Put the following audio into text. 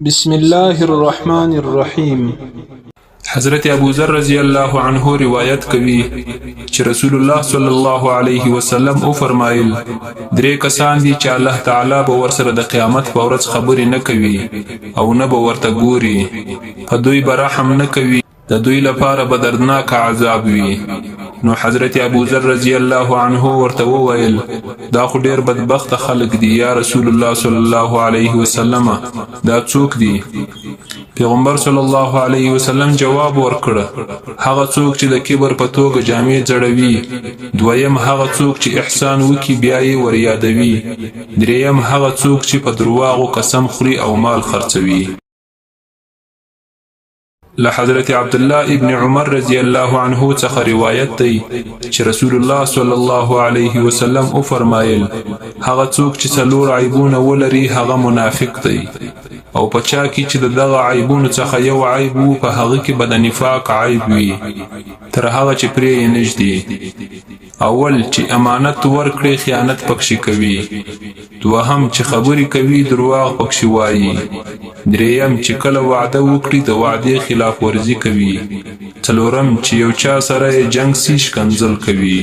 بسم الله الرحمن الرحیم. حضرت ابو ذر رضی الله عنه روایت کوي چې رسول الله صلی الله علیه وسلم او فرمایل درې کسان دي چې الله تعالی به ورسره د قیامت په ورځ خبرې نه کوي او نه به ورته ګوري، په دوی به رحم نه کوي، د دوی لپاره به دردناک عذاب وي. نو حضرت ابو ذر رضی الله عنه ورته وویل دا خو ډیر بدبخت خلک دي یا رسول الله صلی الله علیه وسلم، دا څوک دي؟ پیغمبر صلی الله علیه وسلم جواب ورکړ هغه څوک چې د کبر په توګه جامې ځړوي، دویم هغه څوک چې احسان وکي بیا یې وریادوي، دریم هغه څوک چې په درواغو قسم خوري او مال خرڅوي. له حضرت عبدالله ابن عمر رضی الله عنه څخه روایت دی چې رسول الله صلی الله علیه وسلم او فرمایل هغه څوک چې څلور عیبونه ولري هغه منافق دی، او په چا کې چې دغه عیبونو څخه یو عیب وو په هغه کې به د نفاق عیب وي تر هغه چې پرې یې نږدې. اول چې امانت ورکړي خیانت پکښې کوي، دوهم چې خبرې کوي درواغ پکښې وایي، دریم چې کله وعده وکړي د وعدې خلاف ورزي کوي، څلورم چې یو چا سره یې جنګ سي شکنځل کوي.